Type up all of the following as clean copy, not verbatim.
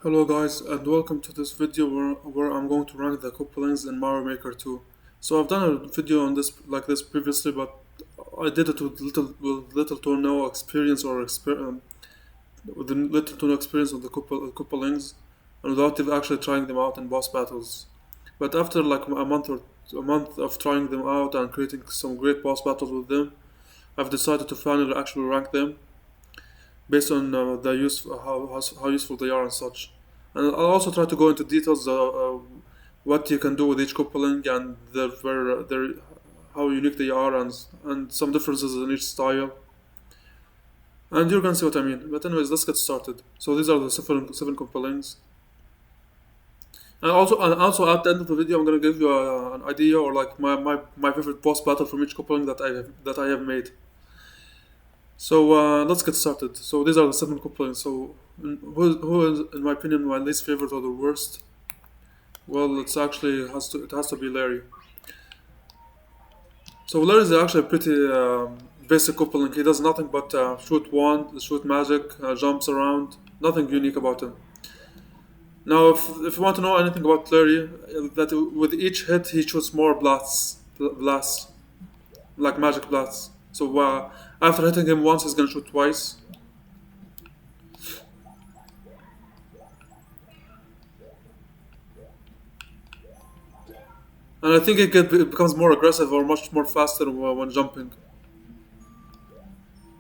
Hello guys and welcome to this video where I'm going to rank the Koopalings in Mario Maker 2. So I've done a video on this previously, but I did it with little to no experience with little to no experience with the Koopalings and without actually trying them out in boss battles. But after like a month of trying them out and creating some great boss battles with them, I've decided to finally actually rank them based on the how useful they are and such. And I'll also try to go into details what you can do with each coupling and their how unique they are and some differences in each style. And you're gonna see what I mean. But anyways, let's get started. So these are the seven couplings. And also at the end of the video, I'm gonna give you an idea or like my favorite boss battle from each coupling that I have made. So let's get started. So these are the seven couplings. So who is, in my opinion, my least favorite or the worst? Well, it has to be Larry. So Larry is actually a pretty basic coupling. He does nothing but shoot wand, shoot magic, jumps around. Nothing unique about him. Now, if you want to know anything about Larry, that with each hit he shoots more blasts, like magic blasts. So after hitting him once, he's gonna shoot twice. And I think it becomes more aggressive or much more faster when jumping.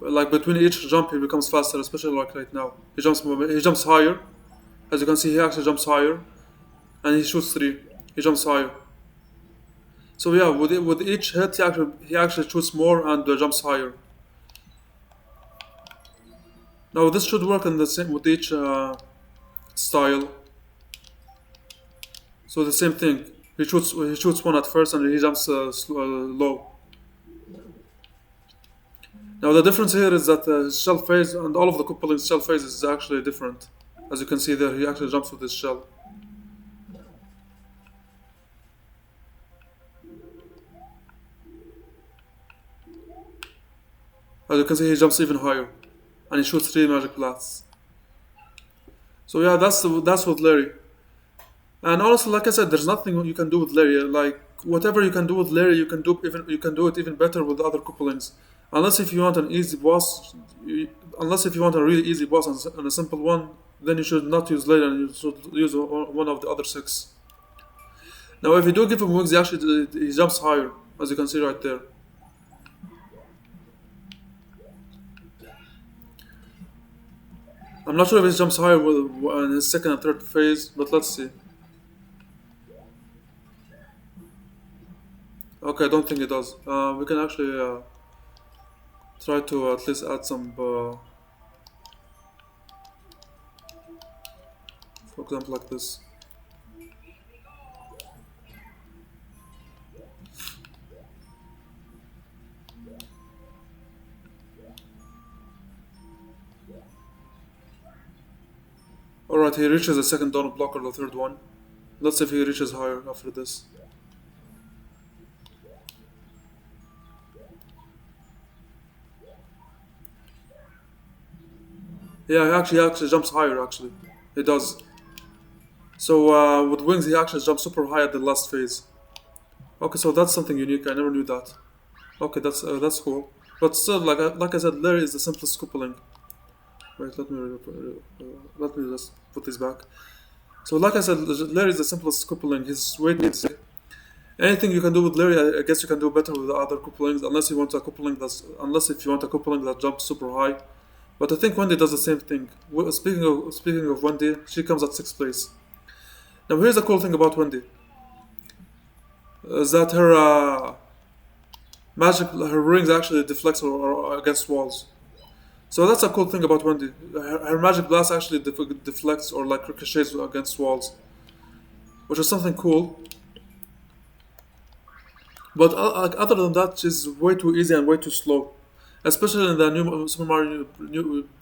Like between each jump, he becomes faster, especially like right now. He jumps higher. As you can see, he actually jumps higher, and he shoots three. He jumps higher. So yeah, with each hit, he actually shoots more and jumps higher. Now this should work in the same with each style. So the same thing. He shoots one at first and he jumps low. Now the difference here is that his shell phase and all of the couplings shell phase is actually different. As you can see there, he actually jumps with his shell. As you can see, he jumps even higher, and he shoots three magic blasts. So yeah, that's with Larry. And honestly, like I said, there's nothing you can do with Larry. Like whatever you can do with Larry, you can do it even better with other couplings. Unless if you want an easy boss, unless if you want a really easy boss and a simple one, then you should not use Larry and you should use one of the other six. Now, if you do give him wings, he jumps higher, as you can see right there. I'm not sure if he jumps higher in his second and third phase, but let's see. Okay, I don't think it does. We can actually try to at least add some, for example, like this. Alright, he reaches the second down block or the third one. Let's see if he reaches higher after this. Yeah, he actually jumps higher, actually. He does. So with wings, he actually jumps super high at the last phase. Okay, so that's something unique. I never knew that. Okay, that's cool. But still, like I said, Larry is the simplest coupling. Wait, let me just put this back. So like I said, Larry is the simplest coupling. His weight needs anything you can do with Larry. I guess you can do better with the other couplings, unless if you want a coupling that jumps super high. But I think Wendy does the same thing. Speaking of Wendy, she comes at sixth place. Now here's the cool thing about Wendy. Is that her rings actually deflects or against walls. So that's a cool thing about Wendy. Her magic blast actually deflects or like ricochets against walls, which is something cool. But like other than that, she's way too easy and way too slow, especially in the new Super Mario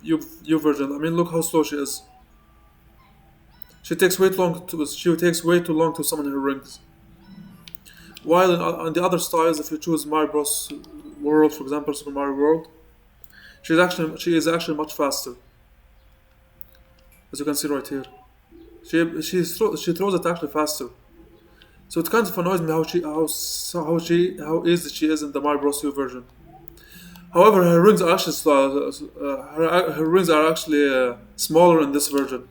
U version. I mean, look how slow she is. She takes way too long to summon her rings. While on the other styles, if you choose Mario Bros. World, for example, Super Mario World, she is actually much faster, as you can see right here. She throws it actually faster. So it kind of annoys me how easy she is in the Mario Bros. U version. However, her rings are actually her rings are actually smaller in this version.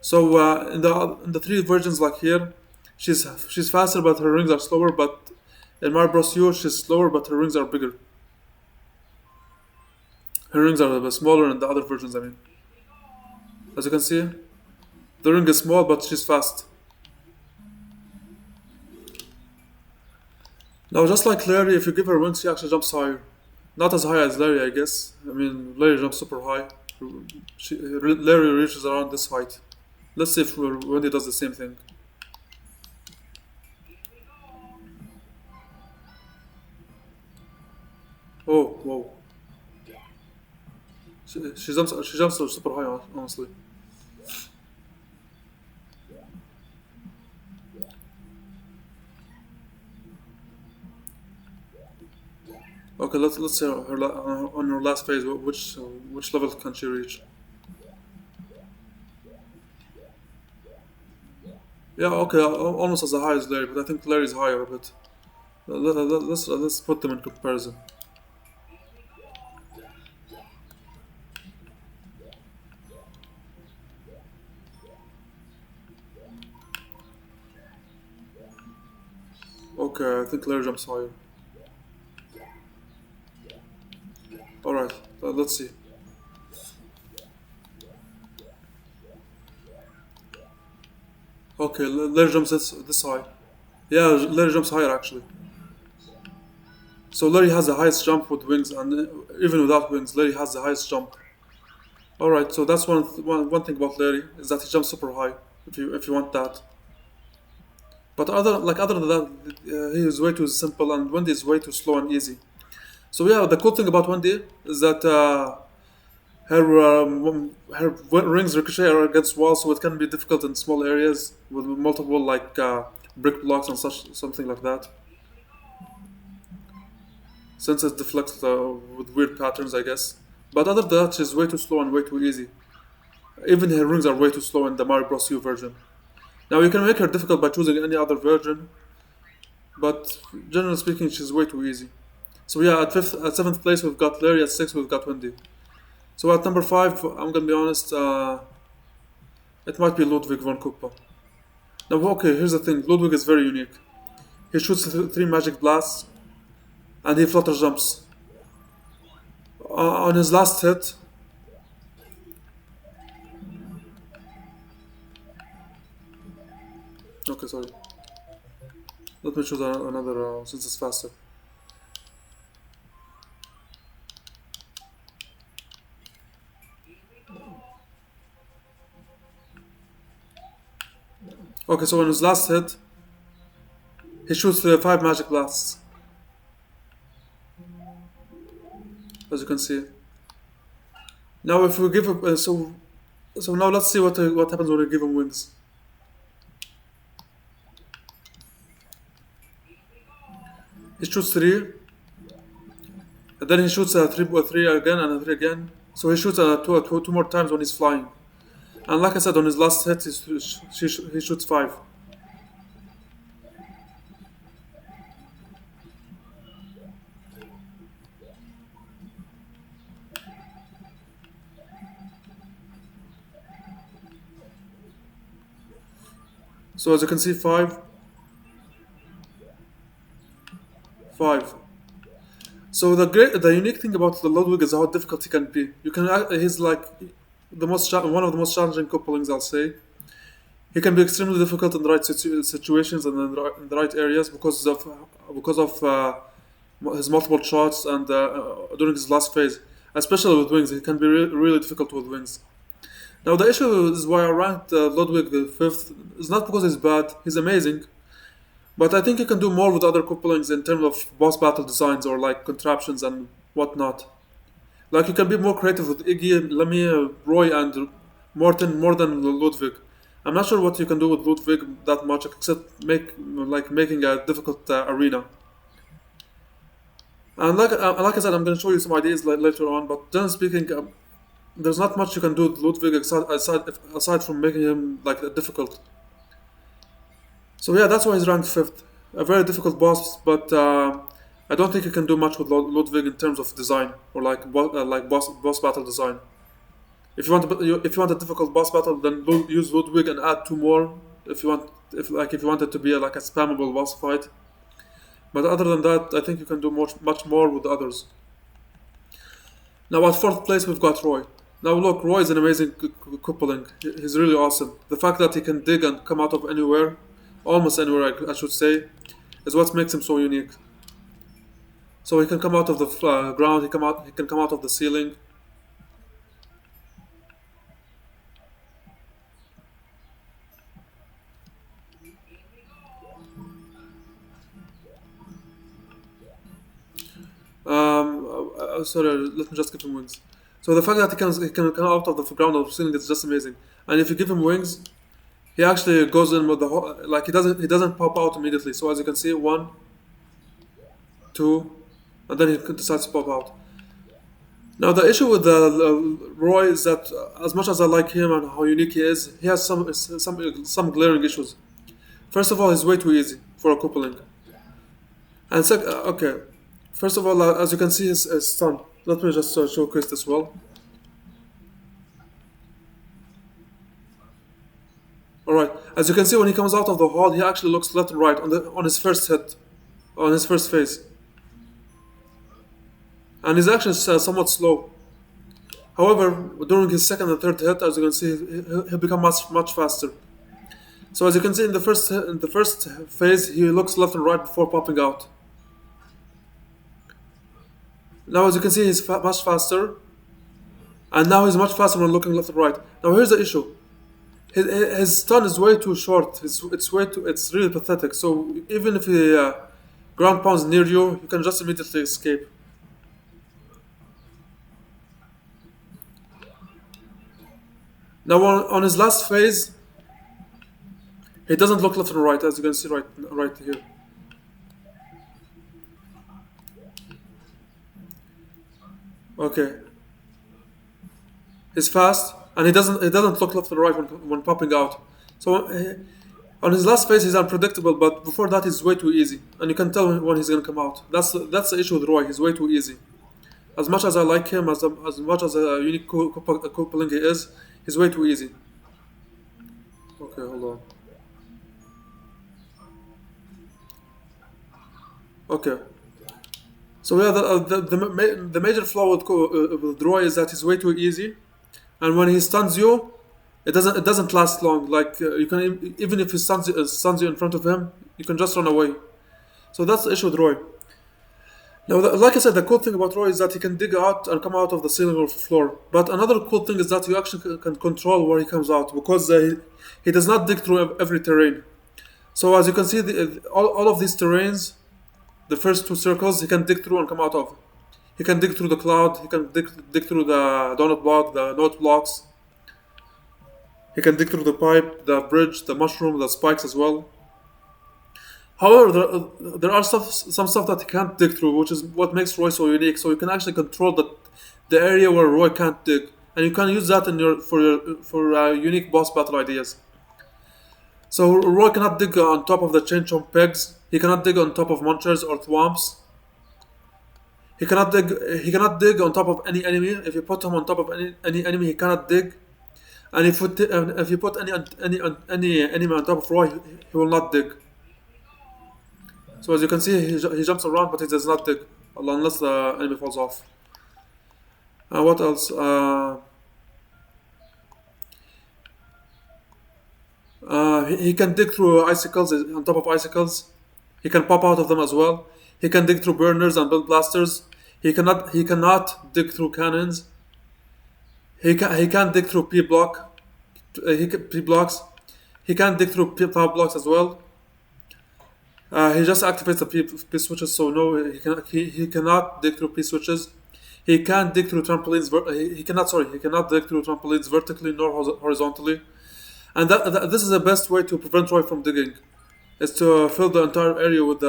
So in the three versions like here, she's faster, but her rings are slower. But in Mario Bros. U, she's slower, but her rings are bigger. Her rings are a bit smaller in the other versions. I mean, as you can see, the ring is small, but she's fast. Now, just like Larry, if you give her wings, she actually jumps higher. Not as high as Larry, I guess. I mean, Larry jumps super high. Larry reaches around this height. Let's see if Wendy does the same thing. Oh, whoa. She jumps super high, honestly. Okay, let's see on her last phase, which level can she reach? Yeah, okay, almost as high as Larry, but I think Larry's higher a bit. Let's put them in comparison. Okay, I think Larry jumps higher. All right, let's see. Okay, Larry jumps this high. Yeah, Larry jumps higher actually. So Larry has the highest jump with wings, and even without wings, Larry has the highest jump. All right, so that's one thing about Larry is that he jumps super high. If you want that, but other than that, he is way too simple, and Wendy is way too slow and easy. So yeah, the cool thing about Wendy is that her rings ricochet against walls, so it can be difficult in small areas with multiple like brick blocks and such something like that. Since it deflects with weird patterns, I guess. But other than that, she's way too slow and way too easy. Even her rings are way too slow in the Mario Bros. U version. Now you can make her difficult by choosing any other version, but generally speaking, she's way too easy. So yeah, at seventh place we've got Larry. At sixth we've got Wendy. So at number five, I'm gonna be honest, it might be Ludwig von Koopa. Now, okay, here's the thing. Ludwig is very unique. He shoots three magic blasts, and he flutter jumps. On his last hit, okay, sorry. Let me choose another since it's faster. Okay, so on his last hit, he shoots five magic blasts, as you can see. Now, if we give him so now let's see what happens when we give him wings. He shoots three, and then he shoots three again and a three again. So he shoots two more times when he's flying. And like I said, on his last hit, he shoots five. So as you can see, five. So the unique thing about the Ludwig is how difficult he can be. He's like one of the most challenging couplings, I'll say. He can be extremely difficult in the right situations and in the right areas because of his multiple shots and during his last phase, especially with wings. He can be really difficult with wings. Now the issue is why I ranked Ludwig fifth is not because he's bad. He's amazing, but I think he can do more with other couplings in terms of boss battle designs or like contraptions and whatnot. Like you can be more creative with Iggy, Lemmy, Roy, and Morton more than Ludwig. I'm not sure what you can do with Ludwig that much except making a difficult arena. And like I said, I'm going to show you some ideas later on. But generally speaking, there's not much you can do with Ludwig aside from making him like difficult. So yeah, that's why he's ranked fifth. A very difficult boss, but I don't think you can do much with Ludwig in terms of design or like boss battle design. If you want a difficult boss battle, then use Ludwig and add two more. If you want it to be like a spammable boss fight. But other than that, I think you can do much more with the others. Now at fourth place we've got Roy. Now look, Roy is an amazing coupling. He's really awesome. The fact that he can dig and come out of anywhere, almost anywhere I should say, is what makes him so unique. So he can come out of the ground. He can come out of the ceiling. Sorry, let me just give him wings. So the fact that he can come out of the ground or the ceiling is just amazing. And if you give him wings, he actually goes in with the whole, like he doesn't pop out immediately. So as you can see, one, two, and then he decides to pop out. Now the issue with Roy is that as much as I like him and how unique he is, he has some glaring issues. First of all, he's way too easy for a coupling. And okay, first of all, as you can see, his stun. Let me just showcase this well. All right, as you can see, when he comes out of the hall, he actually looks left and right on his first hit, on his first phase, and he's actually somewhat slow. However, during his second and third hit, as you can see, he'll become much faster. So as you can see in the first phase, he looks left and right before popping out. Now as you can see, he's much faster, and now he's much faster when looking left and right. Now here's the issue: his stun is way too short. It's really pathetic. So even if he ground pounds near you, you can just immediately escape. Now on his last phase, he doesn't look left and right, as you can see right here. Okay, he's fast, and he doesn't look left and right when popping out. So on his last phase, he's unpredictable, but before that, he's way too easy, and you can tell when he's gonna come out. That's the issue with Roy. He's way too easy. As much as I like him, as much as a unique coupling he is, he's way too easy. Okay, hold on. Okay. So yeah, the major flaw with Roy is that he's way too easy, and when he stuns you, it doesn't last long. Like you can even if he stuns you in front of him, you can just run away. So that's the issue with Roy. Now, like I said, the cool thing about Roy is that he can dig out and come out of the ceiling or floor. But another cool thing is that you actually can control where he comes out because he does not dig through every terrain. So as you can see, all of these terrains, the first two circles, he can dig through and come out of. He can dig through the cloud. He can dig through the donut block, the note blocks. He can dig through the pipe, the bridge, the mushroom, the spikes as well. However, there are some stuff that he can't dig through, which is what makes Roy so unique. So you can actually control the area where Roy can't dig, and you can use that in for unique boss battle ideas. So Roy cannot dig on top of the chain chomp pegs. He cannot dig on top of munchers or thwomps. He cannot dig. He cannot dig on top of any enemy. If you put him on top of any enemy, he cannot dig. And if you put any enemy on top of Roy, he will not dig. So as you can see, he jumps around, but he does not dig unless the enemy falls off. What else? He can dig through icicles on top of icicles. He can pop out of them as well. He can dig through burners and build blasters. He cannot dig through cannons. He can't dig through P block. P blocks. He can't dig through P blocks as well. He just activates the P switches, so no, he cannot dig through P switches. He can't dig through trampolines. He cannot dig through trampolines vertically nor horizontally. And this is the best way to prevent Roy from digging, is to fill the entire area with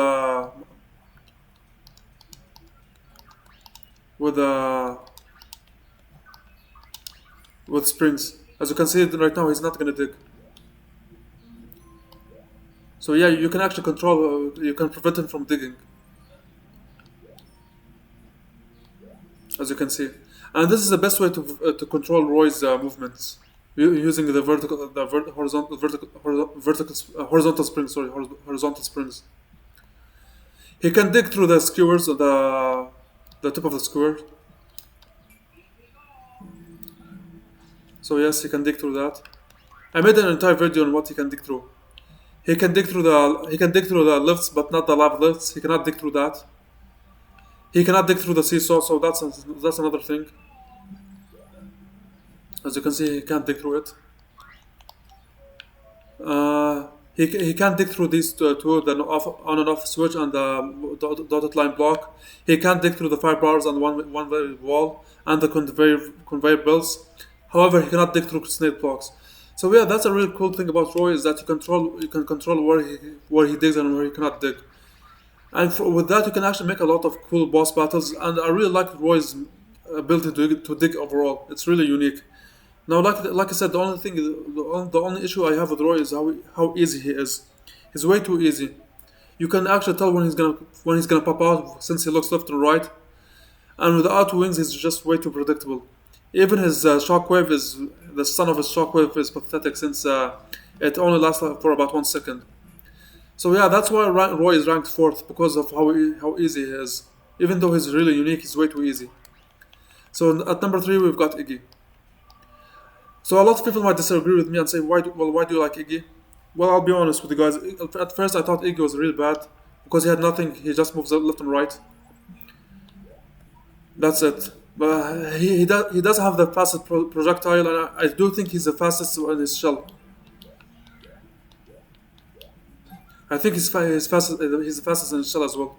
with springs. As you can see right now, he's not gonna dig. So yeah, you can actually control. You can prevent him from digging, as you can see. And this is the best way to control Roy's movements using the horizontal springs. Sorry, horizontal springs. He can dig through the skewers of the tip of the skewer. So yes, he can dig through that. I made an entire video on what he can dig through. He can dig through the lifts, but not the lava lifts. He cannot dig through that. He cannot dig through the seesaw, so that's another thing. As you can see, he can't dig through it. He can't dig through these two, the on and off switch and the dotted line block. He can't dig through the 5 bars on one way wall and the conveyor belts. However, he cannot dig through snake blocks. So yeah, that's a really cool thing about Roy is that you can control where he digs and where he cannot dig. And with that, you can actually make a lot of cool boss battles. And I really like Roy's ability to dig overall. It's really unique. Now, like I said, the only issue I have with Roy is how easy he is. He's way too easy. You can actually tell when he's gonna pop out since he looks left and right. And with the auto wings, he's just way too predictable. Even his shockwave is the son of his shockwave is pathetic since it only lasts for about 1 second. So yeah, that's why Roy is ranked fourth because of how easy he is. Even though he's really unique, he's way too easy. So at number three, we've got Iggy. So a lot of people might disagree with me and say, why do you like Iggy? Well, I'll be honest with you guys. At first, I thought Iggy was really bad because he had nothing. He just moves left and right. That's it. But he does have the fastest projectile, and I do think he's the fastest in his shell. I think he's the fastest in his shell as well.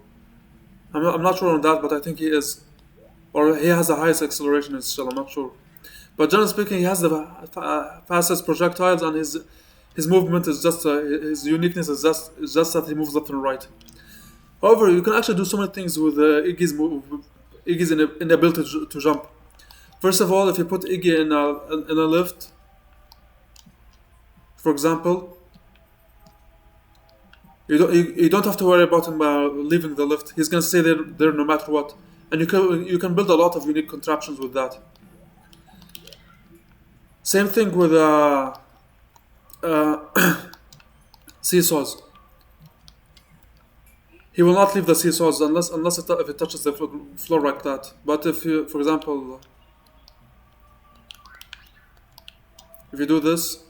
I'm not sure on that, but I think he is. Or he has the highest acceleration in his shell, I'm not sure. But generally speaking, he has the fastest projectiles, and his movement is just his uniqueness is just that he moves left and right. However, you can actually do so many things with Iggy's inability to jump. First of all, if you put Iggy in a lift, for example, you don't have to worry about him leaving the lift. He's gonna stay there no matter what, and you can build a lot of unique contraptions with that. Same thing with seesaws. He will not leave the seesaws unless if it touches the floor like that. But if you, for example, if you do this,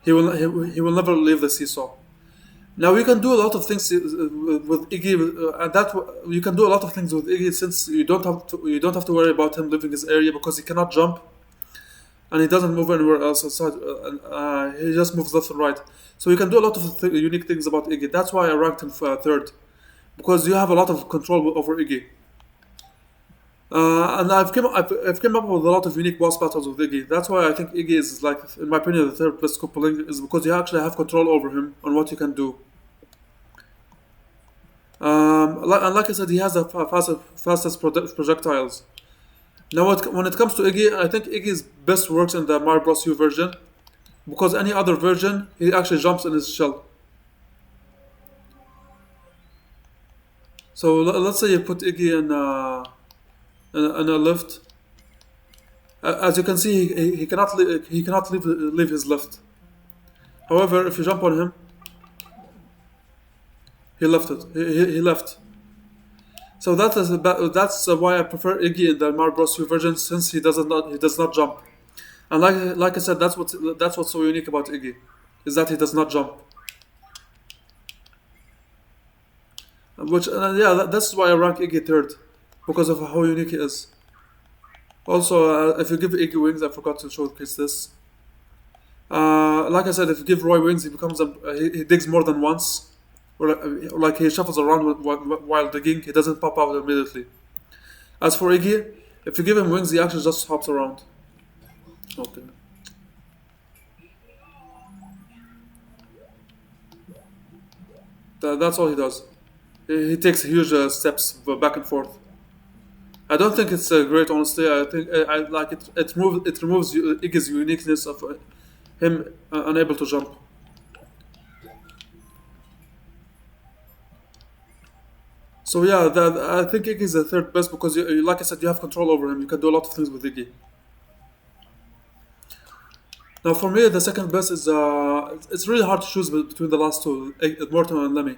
he will never leave the seesaw. Now you can do a lot of things with Iggy, and that you can do a lot of things with Iggy since you don't have to worry about him leaving his area because he cannot jump and he doesn't move anywhere else outside. He just moves left and right. So you can do a lot of unique things about Iggy. That's why I ranked him third because you have a lot of control over Iggy. And I've come up with a lot of unique boss battles with Iggy. That's why I think Iggy is, like, in my opinion, the third best Koopaling is because you actually have control over him on what you can do. And like I said, he has the fastest projectiles. Now, when it comes to Iggy, I think Iggy's best works in the Mario Bros. U version because any other version, he actually jumps in his shell. So let's say you put Iggy in a lift. As you can see, he cannot leave his lift. However, if you jump on him, he left it. He left. So that's why I prefer Iggy in the Mario Bros. U version since he does not jump. And like I said, that's what's so unique about Iggy, is that he does not jump. Which yeah, that's why I rank Iggy third, because of how unique he is. Also, if you give Iggy wings, I forgot to showcase this. Like I said, if you give Roy wings, he digs more than once, or like he shuffles around while digging. He doesn't pop out immediately. As for Iggy, if you give him wings, he actually just hops around. Okay. That's all he does. He takes huge steps back and forth. I don't think it's great, honestly. I think I like it. It removes Iggy's uniqueness of him unable to jump. So yeah, I think Iggy is the third best because, like I said, you have control over him. You can do a lot of things with Iggy. Now, for me, the second best is it's really hard to choose between the last two, Morton and Lemmy.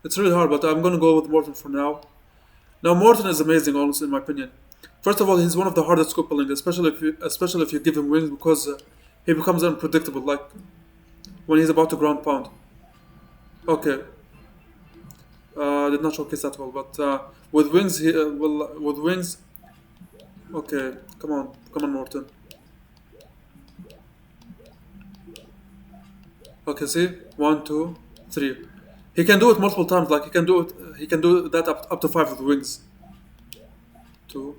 It's really hard, but I'm gonna go with Morton for now. Now, Morton is amazing, honestly, in my opinion. First of all, he's one of the hardest Koopalings, especially if you give him wings, because he becomes unpredictable. Like when he's about to ground pound. Okay, did not showcase that well, but with wings, with wings. Okay, come on, Morton. Okay, see, one, two, three. He can do it multiple times. Like he can do it. He can do that up to five with wings. Two.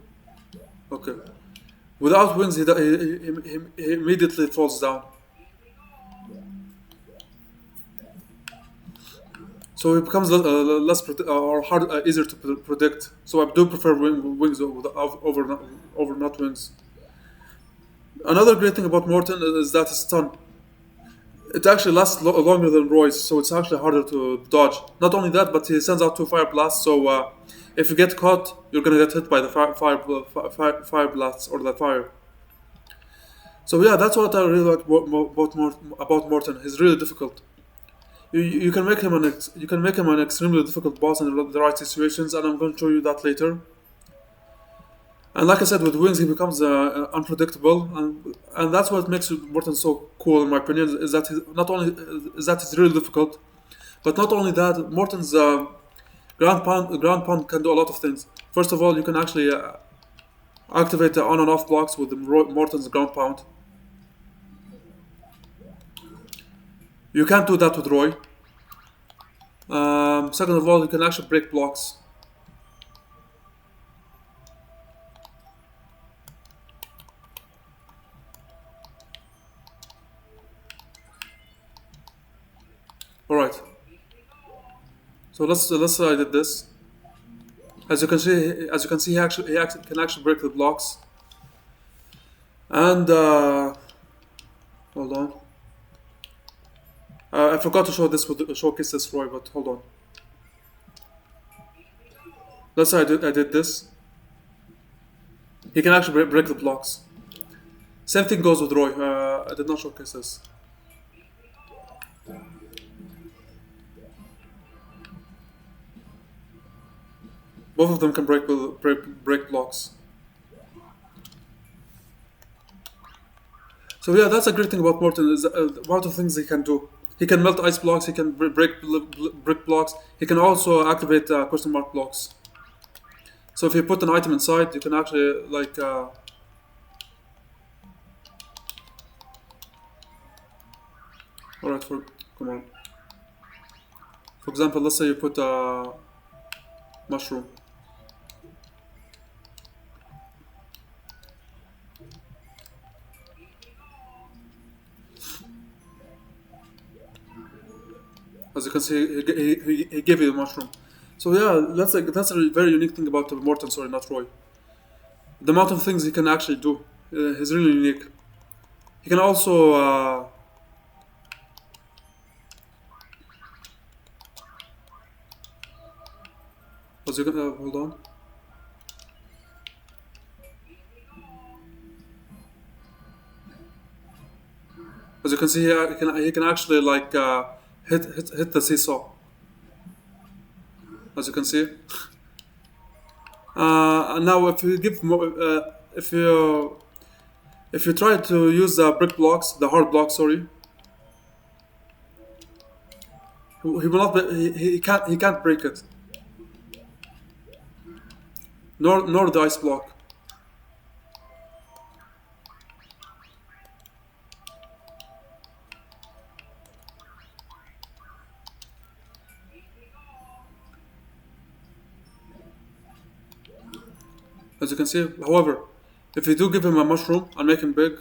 Okay. Without wings, he immediately falls down. So it becomes less or hard, easier to predict. So I do prefer wings over not wings. Another great thing about Morton is that his stun. It actually lasts longer than Roy's, so it's actually harder to dodge. Not only that, but he sends out two fire blasts, so if you get caught, you're gonna get hit by the fire blasts or the fire. So yeah, that's what I really like about Morton. He's really difficult. You can make him you can make him an extremely difficult boss in the right situations, and I'm going to show you that later. And like I said, with wings, he becomes unpredictable, and that's what makes Morton so cool, in my opinion. Is that he's really difficult, but not only that, Morton's ground pound can do a lot of things. First of all, you can actually activate the on and off blocks with the Morton's ground pound. You can't do that with Roy. Second of all, you can actually break blocks. All right. So let's say I did this. As you can see, he can actually break the blocks. And hold on. I forgot to show this with showcase this Roy, but hold on. Let's say I did this. He can actually break the blocks. Same thing goes with Roy. I did not showcase this. Both of them can break blocks. So yeah, that's a great thing about Morton. Is one of the things he can do. He can melt ice blocks. He can break brick blocks. He can also activate question mark blocks. So if you put an item inside, you can actually like. Alright, come on. For example, let's say you put a mushroom. As you can see, he gave you the mushroom. So yeah, that's a very unique thing about Morton, sorry, not Roy. The amount of things he can actually do, is really unique. He can also as you can hold on. As you can see here, he can actually like hit the seesaw. As you can see. And now, if you give more, if you try to use the brick blocks, the hard blocks, sorry, he will not. He can't break it. Nor the ice block. As you can see, however, if you do give him a mushroom and make him big,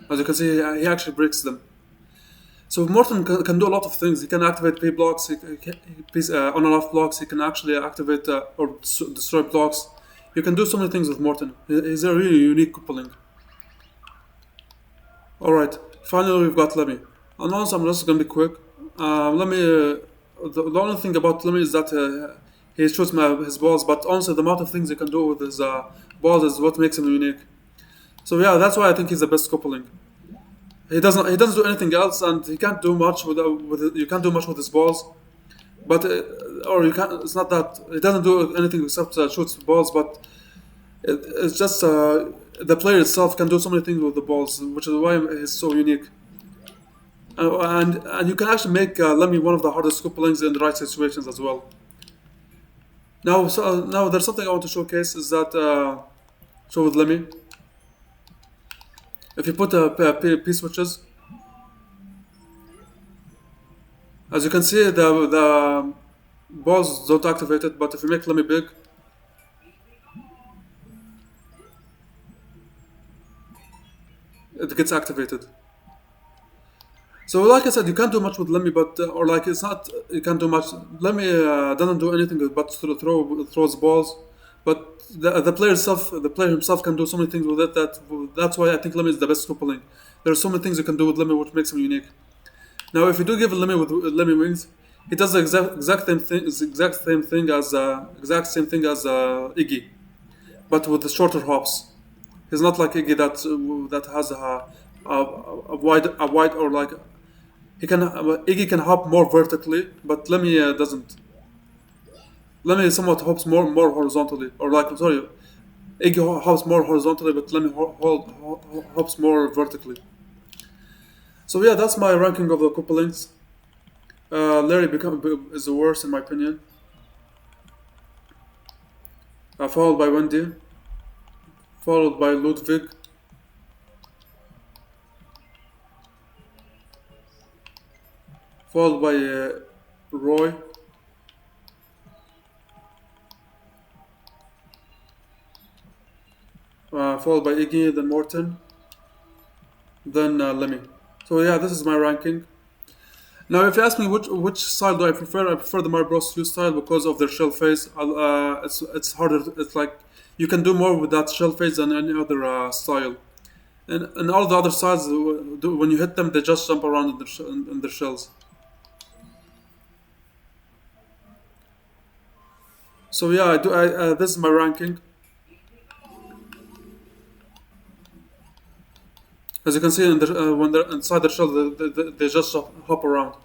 as you can see, he actually breaks them. So So Morton can do a lot of things. He can activate P blocks, on and off blocks. He can actually activate or destroy blocks. You can do so many things with Morton. He's a really unique coupling. Alright, finally we've got Lemmy. And also I'm just gonna be quick. Lemmy, the only thing about Lemmy is that he shoots his balls, but also the amount of things he can do with his balls is what makes him unique. So yeah, that's why I think he's the best coupling. He doesn't do anything else, and he can't do much you can't do much with his balls. But or you can't. It's not that he doesn't do anything except shoots balls. But it's just the player itself can do so many things with the balls, which is why he's so unique. And you can actually make Lemmy one of the hardest couplings in the right situations as well. Now there's something I want to showcase is that so with Lemmy, if you put P switches, as you can see the balls don't activate it, but if you make Lemmy big, it gets activated. So like I said, you can't do much with Lemmy, but or like it's not you can't do much. Lemmy doesn't do anything but throws balls, but the player himself can do so many things with it that's why I think Lemmy is the best coupling. There are so many things you can do with Lemmy which makes him unique. Now, if you do give Lemmy with Lemmy wings, he does the exact same thing as Iggy, but with the shorter hops. He's not like Iggy that has a wide or like Iggy can hop more vertically, but Lemmy doesn't. Lemmy somewhat hops more horizontally, or like sorry, Iggy hops more horizontally, but Lemmy hops more vertically. So yeah, that's my ranking of the Koopalings. Larry is the worst in my opinion, followed by Wendy, followed by Ludwig, followed by Roy, followed by Iggy, then Morton, then Lemmy. So yeah, this is my ranking. Now, if you ask me which style do I prefer the Mario Bros. U style because of their shell phase. It's harder. It's like you can do more with that shell phase than any other style. And all the other styles, when you hit them, they just jump around in their shells. So yeah, this is my ranking. As you can see, when they're inside the shell, they just hop around.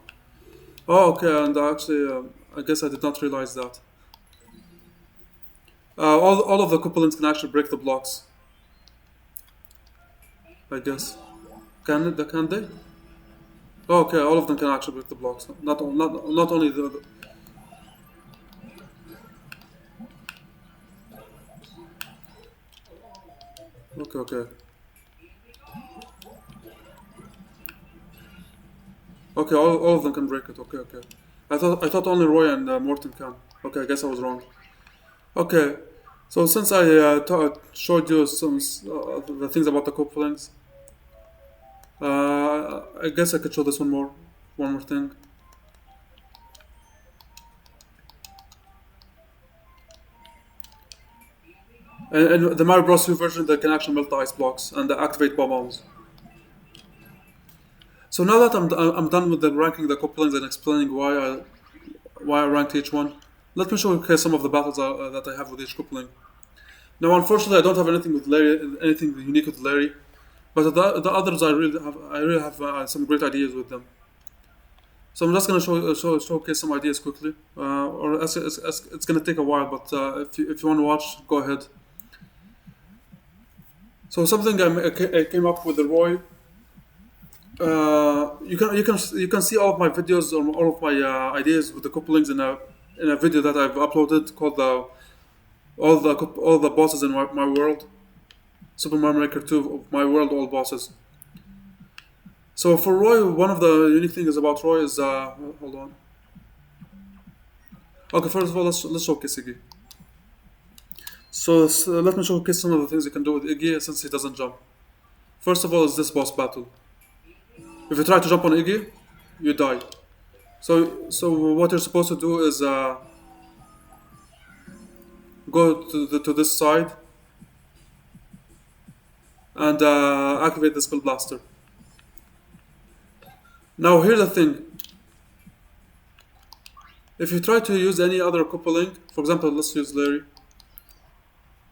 Oh, okay, and actually, I guess I did not realize that. All of the Koopalings can actually break the blocks. I guess. Can they? Oh, okay, all of them can actually break the blocks. Not only the okay. Okay, all of them can break it. Okay. I thought only Roy and Morton can. Okay, I guess I was wrong. Okay, so since I showed you some the things about the couplings, I guess I could show this one more thing. And the Mario Bros. U version, they can actually melt the ice blocks and activate bomb bombs. So now that I'm done with the ranking the couplings and explaining why I ranked each one, let me show you some of the battles that I have with each coupling. Now, unfortunately, I don't have anything with Larry, anything unique with Larry, but the others I really have some great ideas with them. So I'm just gonna showcase some ideas quickly, or it's gonna take a while, but if you want to watch, go ahead. So something I came up with the Roy. You can see all of my videos or all of my ideas with the couplings in a video that I've uploaded called all the bosses in my world, Super Mario Maker 2 of my world, all bosses. So for Roy, one of the unique things about Roy is hold on. Okay, first of all, let's showcase Iggy. So let me showcase some of the things you can do with Iggy since he doesn't jump. First of all, is this boss battle. If you try to jump on Iggy, you die. So what you're supposed to do is go to this side and activate the spell blaster. Now here's the thing: if you try to use any other coupling, for example, let's use Larry.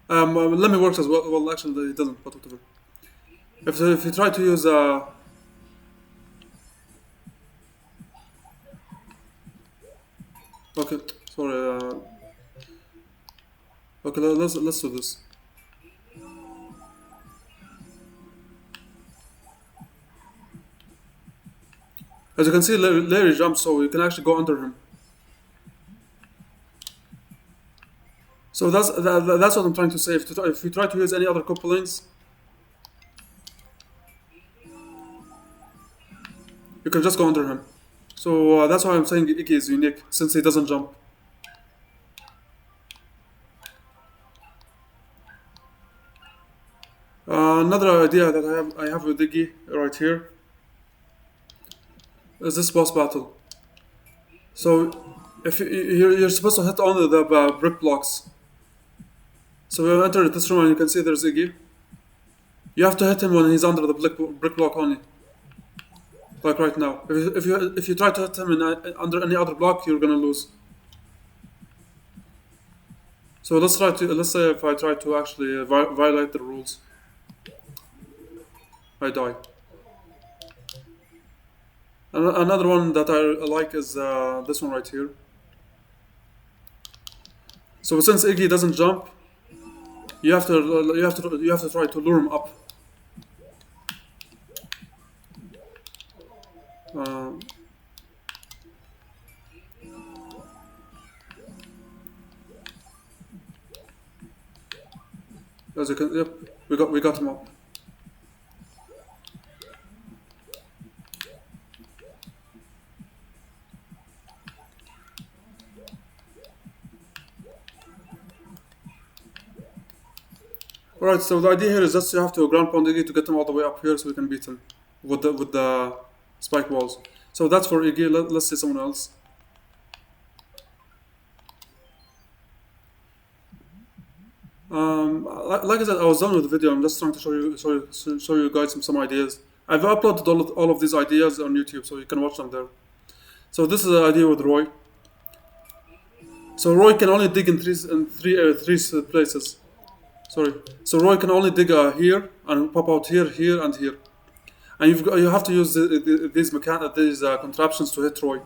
Let me work as well. Well, actually, it doesn't. But whatever. If you try to use okay, sorry. Okay, let's do this. As you can see, Larry jumps, so you can actually go under him. So that's what I'm trying to say. If you try to use any other couplings, you can just go under him. So that's why I'm saying Iggy is unique, since he doesn't jump. Another idea that I have with Iggy right here is this boss battle. So if you're supposed to hit only the brick blocks. So we enter this room and you can see there's Iggy. You have to hit him when he's under the brick block only. Like right now. If you try to hit him under any other block, you're gonna lose. So let's say if I try to actually violate the rules, I die. Another one that I like is this one right here. So since Iggy doesn't jump, you have to try to lure him up. Uh, as you can, yep, we got him up. Alright, so the idea here is just you have to ground pound Iggy to get him all the way up here so we can beat him with the spike walls. So that's for Iggy. Let's see someone else. Like I said, I was done with the video. I'm just trying to show you guys some ideas. I've uploaded all of these ideas on YouTube, so you can watch them there. So this is the idea with Roy. So Roy can only dig in three places. Sorry. So Roy can only dig here and pop out here, here, and here. And you have to use these contraptions to hit Roy.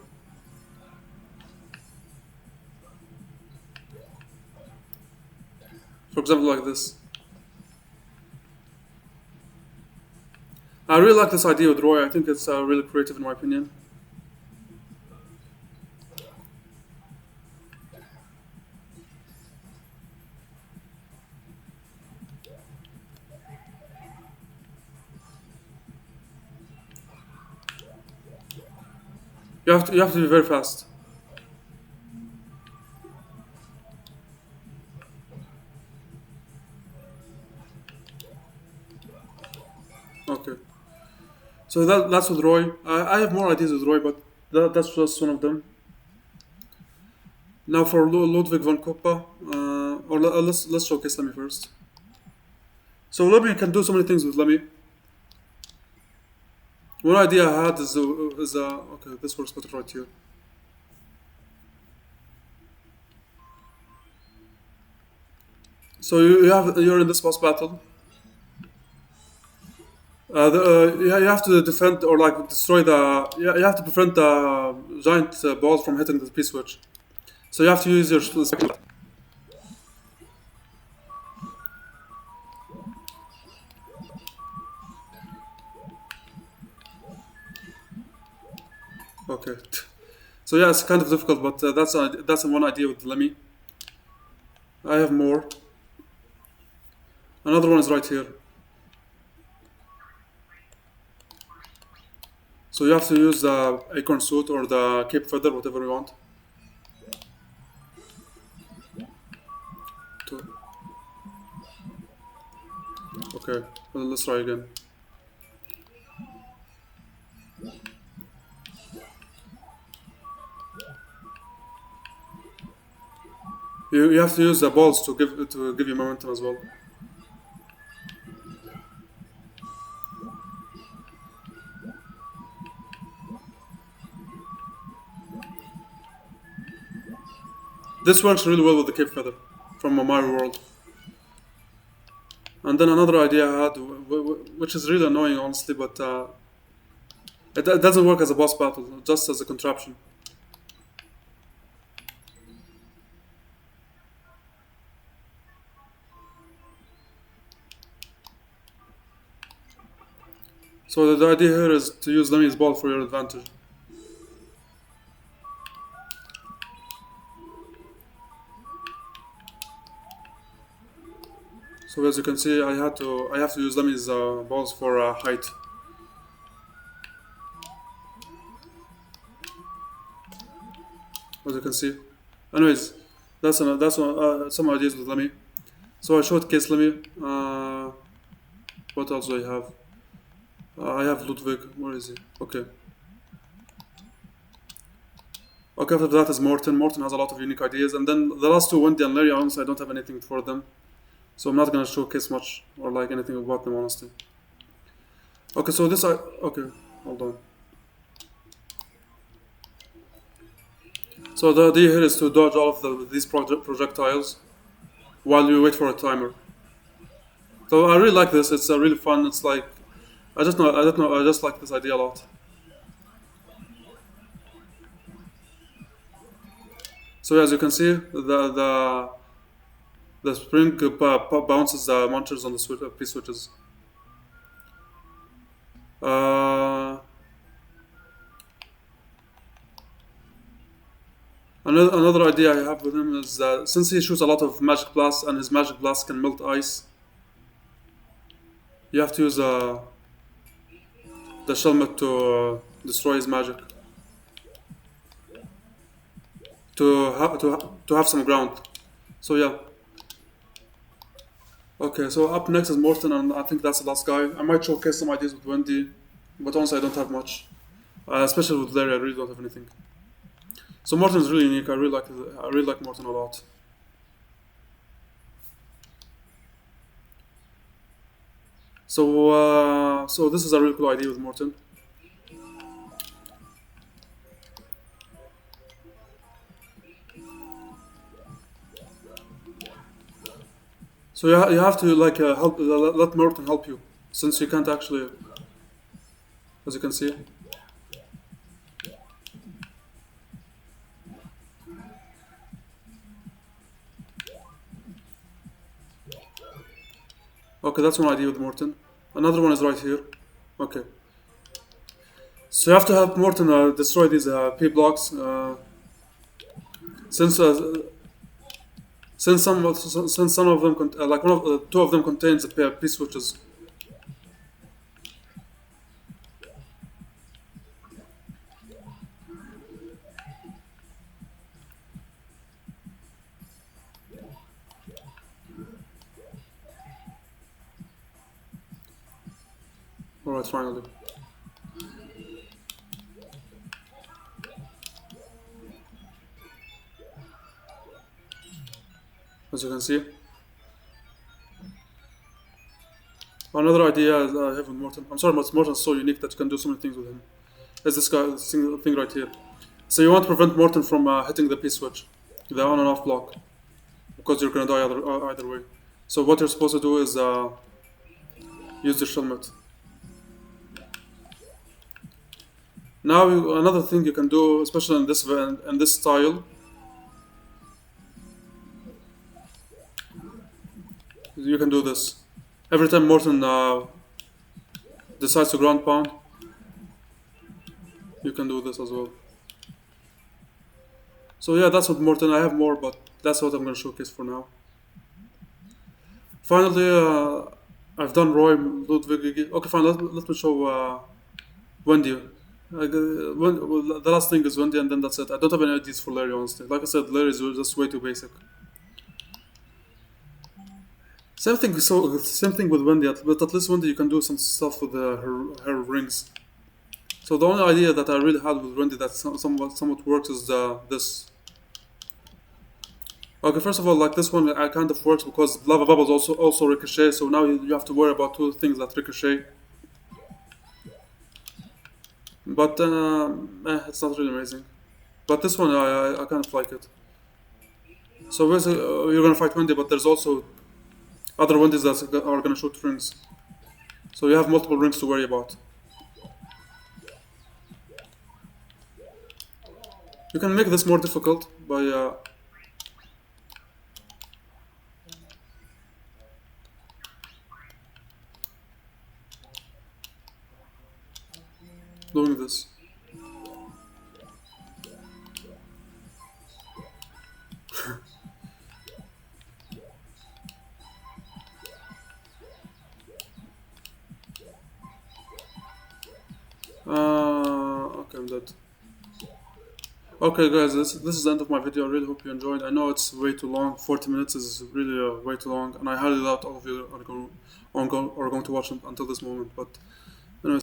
For example, like this. I really like this idea with Roy. I think it's really creative in my opinion. You have to be very fast. Okay. So that's with Roy. I have more ideas with Roy, but that's just one of them. Now for Ludwig von Koppa, let's showcase Lemmy first. So Lemmy can do so many things with Lemmy. One idea I had is okay, this works better right here. So you're in this boss battle. You have to defend or like destroy the. You have to prevent the giant balls from hitting the P switch. So you have to use your. Okay. So yeah, it's kind of difficult, but that's one idea with Lemmy. I have more. Another one is right here. So you have to use the acorn suit or the cape feather, whatever you want. Okay, well, let's try again. You have to use the balls to give you momentum as well. This works really well with the cave feather from a Mario World. And then another idea I had, which is really annoying honestly, but it doesn't work as a boss battle, just as a contraption. So the idea here is to use Lemmy's ball for your advantage. So as you can see, I have to use Lemmy's balls for height. As you can see. Anyways, some ideas with Lemmy. So I showcase Lemmy. What else do I have? I have Ludwig. Where is he? Okay. Okay, after that is Morton. Morton has a lot of unique ideas. And then the last two, Wendy and Larry, honestly, I don't have anything for them. So I'm not gonna showcase much or like anything about them, honestly. Okay, so this I okay, hold on. So the idea here is to dodge all of these projectiles while you wait for a timer. So I really like this. It's really fun. It's like I don't know. I just like this idea a lot. So as you can see, the spring bounces the monsters on the P switches. Another idea I have with him is that since he shoots a lot of magic blasts and his magic blasts can melt ice, you have to use the Shelmet to destroy his magic to have some ground. So yeah. Okay, so up next is Morton, and I think that's the last guy. I might showcase some ideas with Wendy, but honestly I don't have much. Especially with Larry, I really don't have anything. So Morton is really unique. I really like Morton a lot. So this is a really cool idea with Morton. So you have to like help let Morton help you, since you can't actually, as you can see. Okay, that's one idea with Morton. Another one is right here. Okay. So you have to help Morton destroy these P blocks. Since since some of them like two of them contains the P switches. All right, finally. As you can see. Another idea I have with Morton. I'm sorry, but Morton's so unique that you can do so many things with him. Is this thing right here. So you want to prevent Morton from hitting the P switch, the on and off block, because you're gonna die either way. So what you're supposed to do is use the Shelmet. Now another thing you can do, especially in this style, you can do this. Every time Morton decides to ground pound, you can do this as well. So yeah, that's what Morton. I have more, but that's what I'm gonna showcase for now. Finally, I've done Roy, Ludwig, Iggy. Okay, fine. Let me show Wendy. Well, the last thing is Wendy, and then that's it. I don't have any ideas for Larry, honestly. Like I said, Larry is just way too basic. Same thing with Wendy, but at least Wendy you can do some stuff with her rings. So the only idea that I really had with Wendy that somewhat works is this. Okay, first of all, like this one, I kind of works because lava bubbles also ricochet. So now you have to worry about two things that ricochet. But it's not really amazing. But this one, I kind of like it. So basically, you're gonna fight Wendy, but there's also other Wendy's that are gonna shoot rings. So you have multiple rings to worry about. You can make this more difficult by doing this. Okay, I'm dead. Okay, guys, this is the end of my video. I really hope you enjoyed. I know it's way too long. 40 minutes is really way too long, and I highly doubt all of you are going to watch it until this moment. But anyways.